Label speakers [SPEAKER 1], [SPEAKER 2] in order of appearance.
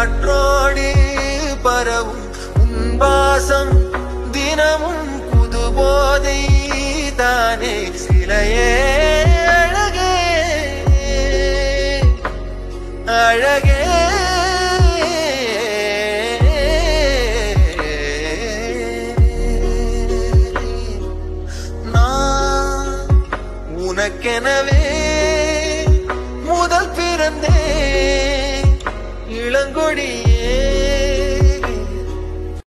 [SPEAKER 1] காற்றோடு பரவும் உன்வாசம் தினமும் புதுபோதை தானே சிலையே அழகே அழகே நான் உனக்கெனவே முதல் பிறந்தே இளங்கொடி